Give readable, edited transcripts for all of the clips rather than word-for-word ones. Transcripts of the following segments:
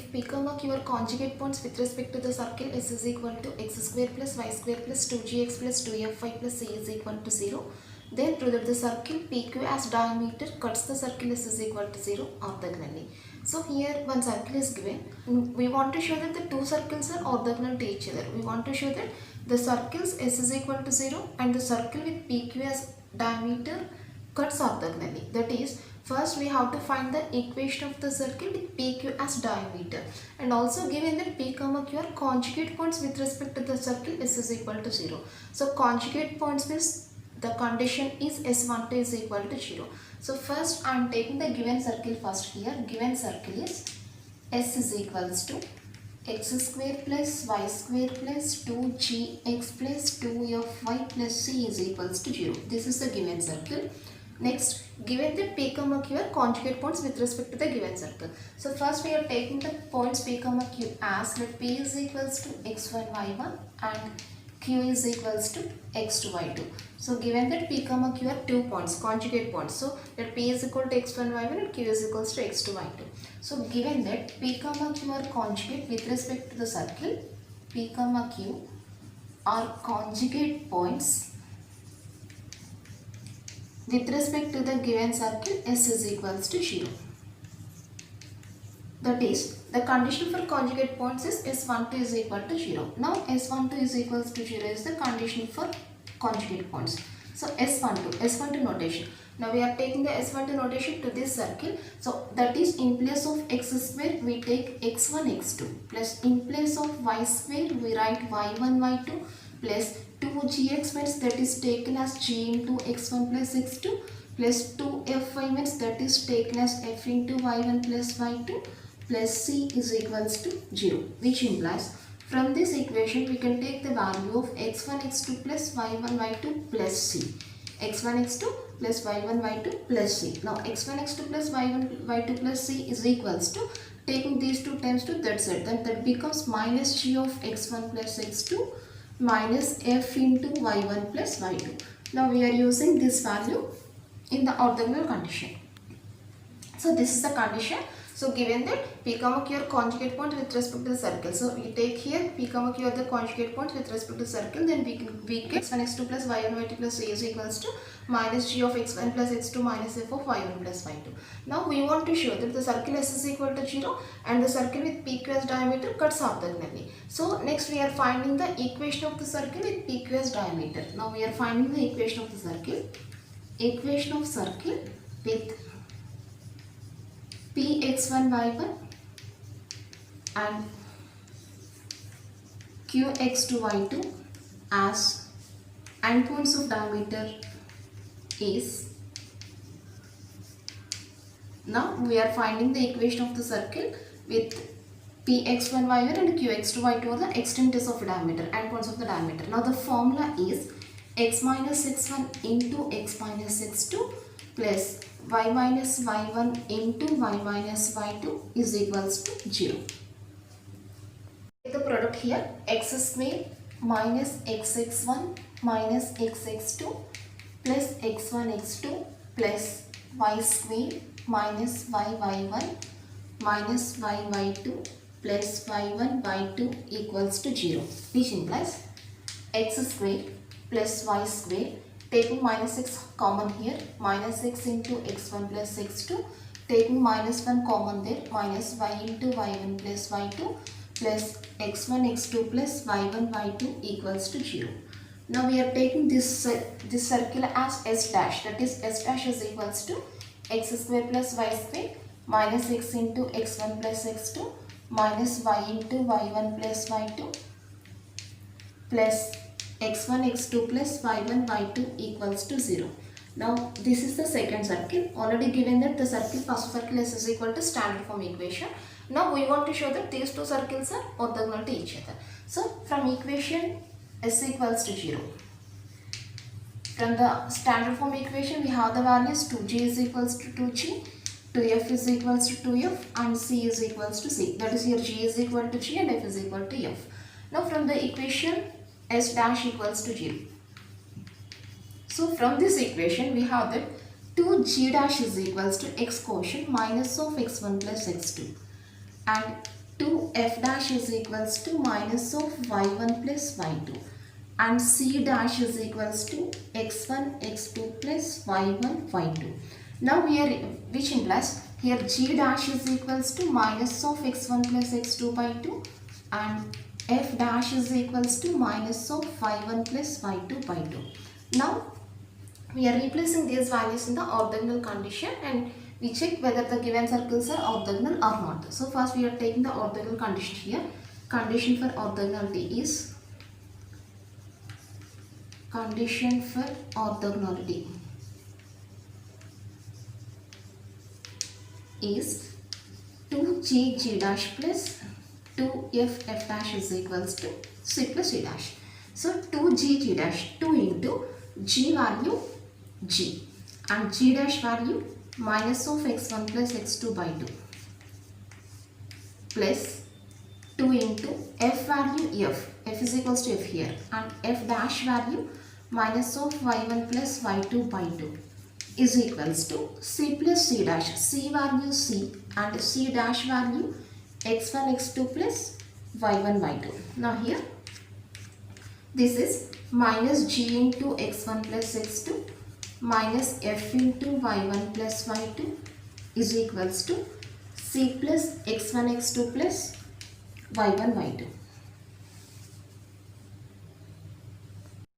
if p comma q are conjugate points with respect to the circle s is equal to x square plus y square plus 2gx plus 2fy plus c is equal to 0, then prove that the circle PQ as diameter cuts the circle s is equal to 0 orthogonally. So here one circle is given. We want to show that the two circles are orthogonal to each other. We want to show that the circles s is equal to 0 and the circle with PQ as diameter cuts orthogonally. That is, first we have to find the equation of the circle with PQ as diameter, and also given that P comma Q are conjugate points with respect to the circle s is equal to 0. So conjugate points means the condition is S12 is equal to 0. So first I am taking the given circle first here. Given circle is S is equals to x square plus y square plus 2gx plus 2fy plus c is equals to 0. This is the given circle. Next, given that P comma Q are conjugate points with respect to the given circle. So first we are taking the points P comma Q as let P is equals to x1 y1 and Q is equals to x2 y2. So given that P comma Q are 2 points, conjugate points. So let P is equal to x1 y1 and Q is equals to x2 y2. So given that P comma Q are conjugate with respect to the circle, P comma Q are conjugate points with respect to the given circle S is equals to 0. That is, the condition for conjugate points is S12 is equal to 0. Now S12 is equals to 0 is the condition for conjugate points. So S12 notation. Now we are taking the S12 notation to this circle. So that is, in place of x square we take x1 x2 plus in place of y square we write y1 y2 plus 2gx means that is taken as g into x1 plus x2 plus 2fy means that is taken as f into y1 plus y2 plus c is equals to 0, which implies from this equation we can take the value of x1 x2 plus y1 y2 plus c. x1 x2 plus y1 y2 plus c. Now x1 x2 plus y1 y2 plus c is equals to, taking these two terms to that side, then that becomes minus g of x1 plus x2 minus f into y1 plus y2. Now we are using this value in the orthogonal condition. So this is the condition. So given that P comma Q are conjugate points with respect to the circle. So we take here P comma Q are the conjugate points with respect to the circle. Then we get x1 x2 plus y1 y2 plus c is equals to minus g of x1 plus x2 minus f of y1 plus y2. Now we want to show that the circle S is equal to 0 and the circle with PQ as diameter cuts orthogonally. So next we are finding the equation of the circle with PQ as diameter. Now we are finding the equation of the circle. Equation of circle with Px1 y1 and Qx2 y2 as endpoints of diameter is. Now we are finding the equation of the circle with Px1 y1 and Qx2 y2 are the extents of diameter, endpoints of the diameter. Now the formula is x minus x1 into x minus x2 plus y minus y1 into y minus y2 is equals to 0. Take the product here, x square minus xx1 minus xx2 plus x1 x2 plus y square minus yy1 minus yy2 plus y1 y2 equals to 0, which implies x square plus y square, taking minus x common here, minus x into x1 plus x2, taking minus 1 common there, minus y into y1 plus y2 plus x1 x2 plus y1 y2 equals to 0. Now we are taking this circle as s dash, that is s dash is equals to x square plus y square minus x into x1 plus x2 minus y into y1 plus y2 plus x1 x2 plus y1 y2 equals to 0. Now this is the second circle. Already given that the circle, first circle S is equal to standard form equation. Now we want to show that these two circles are orthogonal to each other. So from equation S equals to 0. From the standard form equation we have the values 2g is equals to 2g, 2f is equals to 2f and c is equals to c. That is, here g is equal to g and f is equal to f. Now from the equation S dash equals to 0. So from this equation we have that 2g dash is equals to x quotient minus of x1 plus x2 and 2f dash is equals to minus of y1 plus y2 and c dash is equals to x1 x2 plus y1 y2. Now here, which implies here g dash is equals to minus of x1 plus x2 by 2 and f dash is equals to minus of y1 plus y2 by 2. Now we are replacing these values in the orthogonal condition and we check whether the given circles are orthogonal or not. So first we are taking the orthogonal condition here. Condition for orthogonality is is 2g dash plus 2f dash is equals to c plus c dash. So 2g dash, 2 into g value g and g dash value minus of x1 plus x2 by 2 plus 2 into f value f is equals to f here and f dash value minus of y1 plus y2 by 2 is equals to c plus c dash, c value c and c dash value x1 x2 plus y1 y2. Now here this is minus g into x1 plus x2 minus f into y1 plus y2 is equals to c plus x1 x2 plus y1 y2.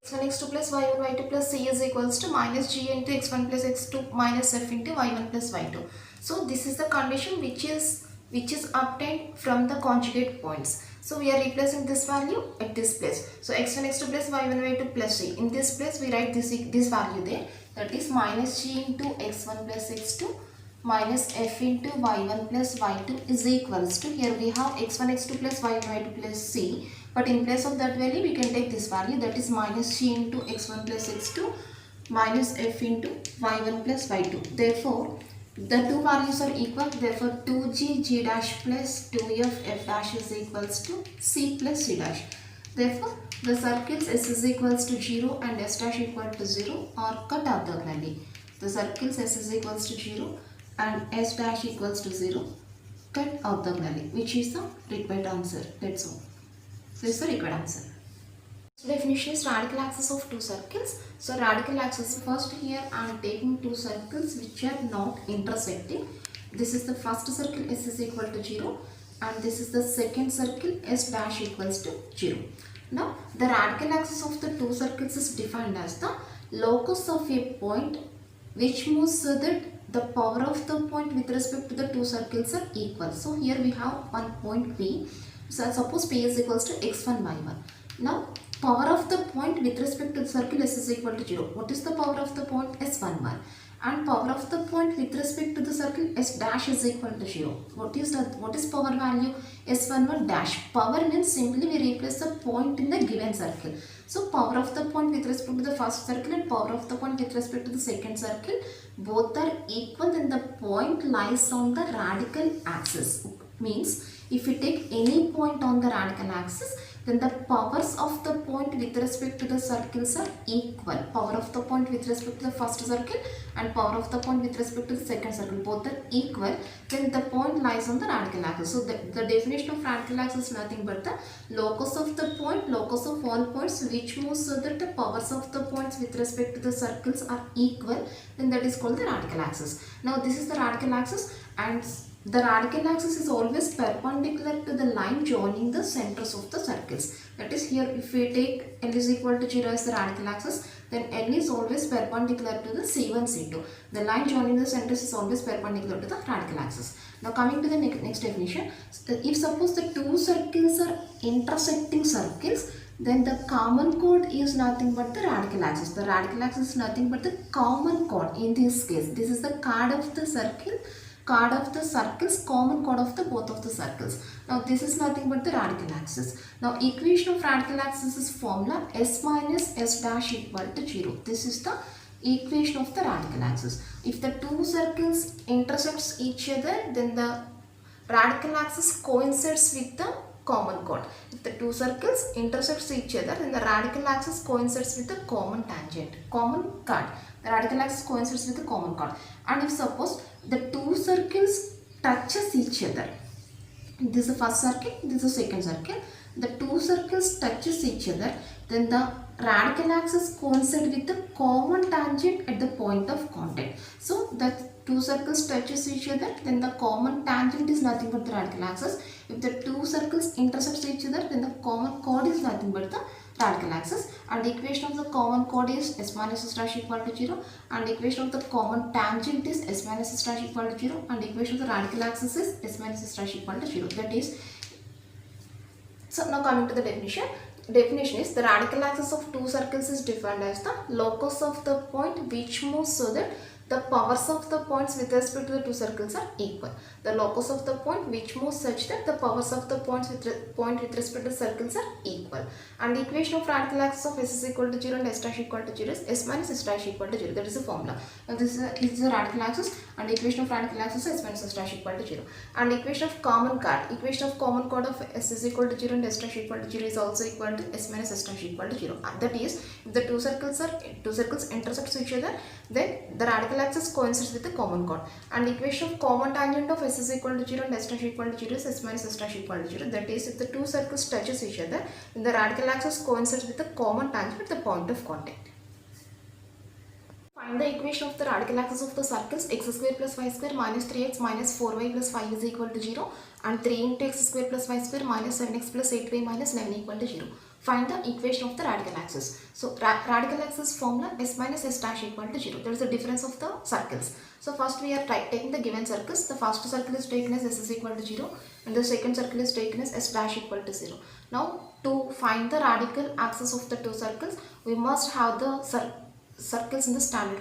x1 x2 plus y1 y2 plus c is equals to minus g into x1 plus x2 minus f into y1 plus y2. So this is the condition which is obtained from the conjugate points. So we are replacing this value at this place. So x1 x2 plus y1 y2 plus c. In this place we write this value there, that is minus g into x1 plus x2 minus f into y1 plus y2 is equals to, here we have x1 x2 plus y1 y2 plus c, but in place of that value we can take this value, that is minus g into x1 plus x2 minus f into y1 plus y2. Therefore the two values are equal, therefore 2g dash plus 2f dash is equals to c plus c dash. Therefore the circles s is equals to 0 and s dash equal to 0 are cut orthogonally. The circles s is equals to 0 and s dash equals to 0 cut orthogonally, which is the required answer. That's all. So this is the required answer. So definition is radical axis of two circles. So radical axis, first here I am taking two circles which are not intersecting. This is the first circle, s is equal to 0 and this is the second circle, s dash equals to 0. Now the radical axis of the two circles is defined as the locus of a point which moves so that the power of the point with respect to the two circles are equal. So here we have one point P. So suppose P is equals to x1 y1. Now power of the point with respect to the circle s is equal to 0. What is the power of the point? S11. And power of the point with respect to the circle s dash is equal to 0. What is power value? S11 dash. Power means simply we replace the point in the given circle. So power of the point with respect to the first circle and power of the point with respect to the second circle, both are equal, then the point lies on the radical axis. Means if we take any point on the radical axis, then the powers of the point with respect to the circles are equal. Power of the point with respect to the first circle and power of the point with respect to the second circle, both are equal, then the point lies on the radical axis. So the definition of radical axis is nothing but the locus of the point, locus of all points which moves so that the powers of the points with respect to the circles are equal, then that is called the radical axis. Now this is the radical axis, and the radical axis is always perpendicular to the line joining the centers of the circles. That is, here if we take L is equal to 0 as the radical axis, then L is always perpendicular to the C1, C2. The line joining the centers is always perpendicular to the radical axis. Now coming to the next definition, if suppose the two circles are intersecting circles, then the common chord is nothing but the radical axis. The radical axis is nothing but the common chord. In this case, this is the chord of the circle, chord of the circles, common chord of the both of the circles. Now this is nothing but the radical axis. Now equation of radical axis is formula s minus s dash equal to 0. This is the equation of the radical axis. If the two circles intersects each other, then the radical axis coincides with the common chord. If the two circles intersects each other, then the radical axis coincides with the common tangent, common chord. The radical axis coincides with the common chord. And if suppose the two circles touches each other, This is the first circle, this is the second circle. The two circles touches each other, then the radical axis coincide with the common tangent at the point of contact. So the two circles touches each other, then the common tangent is nothing but the radical axis. If the two circles intersect each other, then the common chord is nothing but the radical axis, and the equation of the common chord is s minus s dash equal to 0, and the equation of the common tangent is s minus s dash equal to 0, and the equation of the radical axis is s minus s dash equal to 0. That is, so now coming to the definition. Definition is the radical axis of two circles is defined as the locus of the point which moves so that the powers of the points with respect to the two circles are equal. The locus of the point which moves such that the powers of the points with respect to the circles are equal. And the equation of radical axis of s is equal to 0 and s dash equal to 0 is s minus s dash equal to 0. That is the formula. Now this is the radical axis, and the equation of radical axis is s minus s dash equal to 0. And the equation of common chord of s is equal to 0 and s dash equal to 0 is also equal to s minus s dash equal to 0. And that is, if the two circles intersect each other, then the radical axis coincides with the common chord, and the equation of common tangent of s is equal to 0 and s dash equal to 0 is s minus s dash equal to 0. That is, if the two circles touches each other, then the radical axis coincides with the common tangent at the point of contact. Find the equation of the radical axis of the circles x square plus y square minus 3x minus 4y plus 5 is equal to 0, and 3 into x square plus y square minus 7x plus 8y minus 11 equal to 0. Find the equation of the radical axis. So radical axis formula s minus s dash equal to 0. There is a difference of the circles. So first we are taking the given circles. The first circle is taken as s is equal to 0, and the second circle is taken as s dash equal to 0. Now to find the radical axis of the two circles, we must have the circles in the standard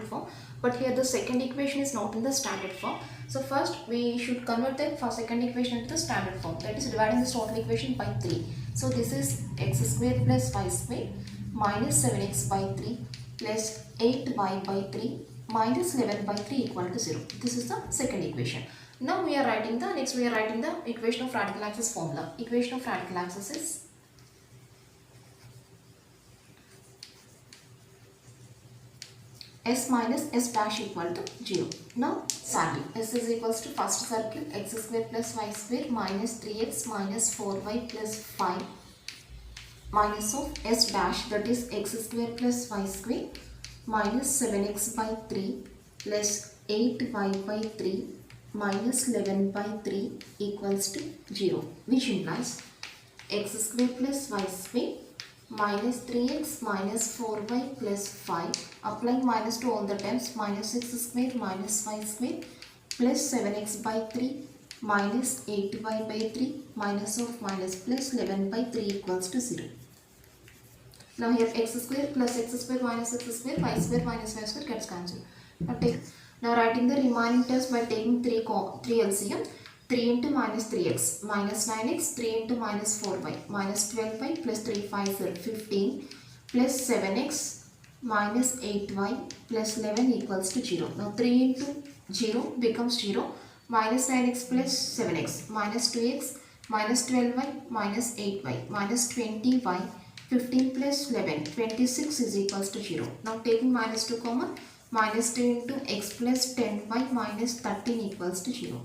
form. But here the second equation is not in the standard form. So first we should convert the second equation into the standard form. That is, dividing this total equation by 3. So this is x square plus y square minus 7x by 3 plus 8y by 3 minus 11 by 3 equal to 0. This is the second equation. Now we are writing the equation of radical axis formula. Equation of radical axis is s minus s dash equal to 0. Now solve. S is equals to first circle x square plus y square minus 3x minus 4y plus 5 minus of s dash, that is x square plus y square minus 7x by 3 plus 8y by 3 minus 11 by 3 equals to 0, which implies x square plus y square minus 3x minus 4y plus 5, applying minus to all the terms, minus x square minus y square plus 7x by 3 minus 8y by 3 minus of minus plus 11 by 3 equals to 0. Now here x square plus x square minus x square, y square minus y square gets cancelled. Now writing the remaining terms by taking 3 LCM. 3 into minus 3x minus 9x, 3 into minus 4y minus 12y plus 3 5 are 15 plus 7x minus 8y plus 11 equals to 0. Now 3 into 0 becomes 0, minus 9x plus 7x minus 2x minus 12y minus 8y minus 20y, 15 plus 11, 26 is equals to 0. Now taking minus 2 common, minus 2 into x plus 10y minus 13 equals to 0.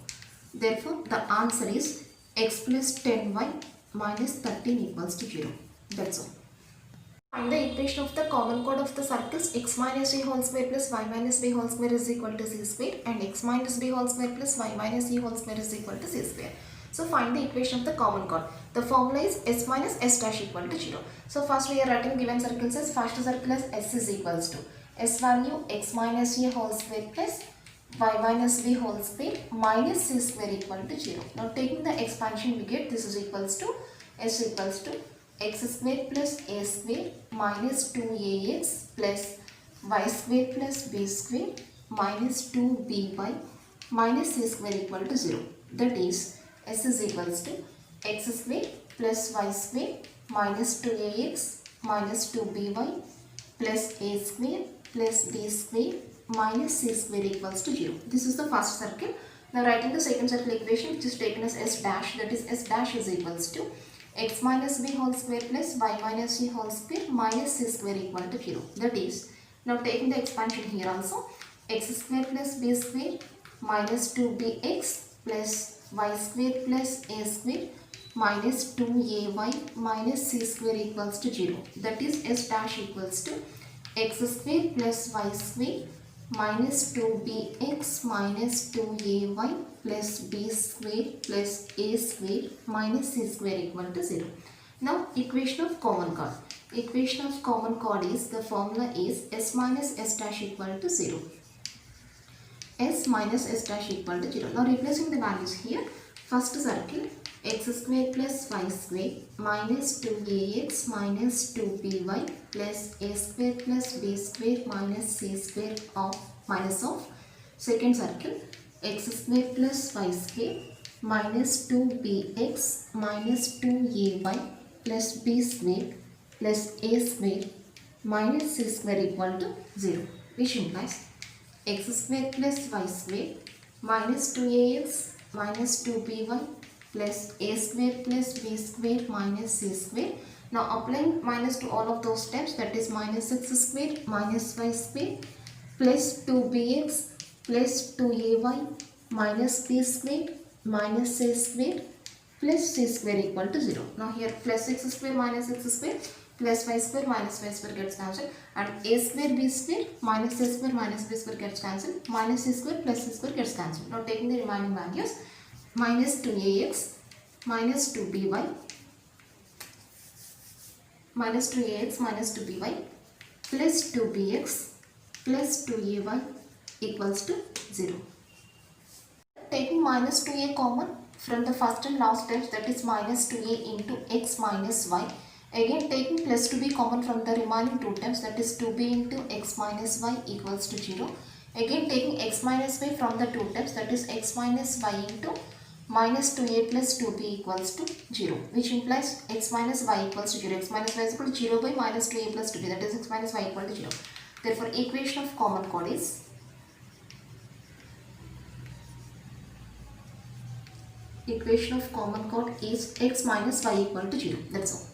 Therefore, the answer is x plus 10y minus 13 equals to 0. That's all. Find the equation of the common chord of the circles x minus a whole square plus y minus b whole square is equal to c square, and x minus b whole square plus y minus e whole square is equal to c square. So find the equation of the common chord. The formula is s minus s dash equal to 0. So first we are writing given circles as first circle as s is equals to s value x minus a whole square plus y minus b whole square minus c square equal to 0. Now taking the expansion we get this is equals to s equals to x square plus a square minus 2ax plus y square plus b square minus 2by minus c square equal to 0. That is, s is equals to x square plus y square minus 2ax minus 2by plus a square plus b square minus c square equals to 0. This is the first circle. Now writing the second circle equation, which is taken as s dash, that is s dash is equals to x minus b whole square plus y minus c whole square minus c square equal to 0. That is, now taking the expansion here also, x square plus b square minus 2bx plus y square plus a square minus 2ay minus c square equals to 0. That is s dash equals to x square plus y square minus 2bx minus 2ay plus b square plus a square minus c square equal to 0. Now equation of common chord. Equation of common chord is, the formula is s minus s dash equal to 0. S minus s dash equal to 0. Now replacing the values here. First circle, x square plus y square minus 2ax minus 2by plus a square plus b square minus c square of minus of. Second circle, x square plus y square minus 2bx minus 2ay plus b square plus a square minus c square equal to 0, which implies x square plus y square minus 2ax minus 2by plus a square plus b square minus c square. Now applying minus to all of those steps, that is minus x square minus y square plus 2bx plus 2ay minus b square minus c square plus c square equal to 0. Now here plus x square minus x square plus y square minus y square gets cancelled, and a square b square minus c square minus b square gets cancelled, minus c square plus c square gets cancelled. Now taking the remaining values, minus 2ax minus 2by minus 2ax minus 2by plus 2bx plus 2ay equals to 0. Taking minus 2a common from the first and last steps, that is minus 2a into x minus y. Again taking plus 2b common from the remaining two terms, that is 2b into x minus y equals to 0. Again taking x minus y from the two terms, that is x minus y into minus 2a plus 2b equals to 0, which implies x minus y equals to 0. X minus y is equal to 0 by minus 2a plus 2b, that is x minus y equal to 0. Therefore equation of common chord is x minus y equal to 0. That's all.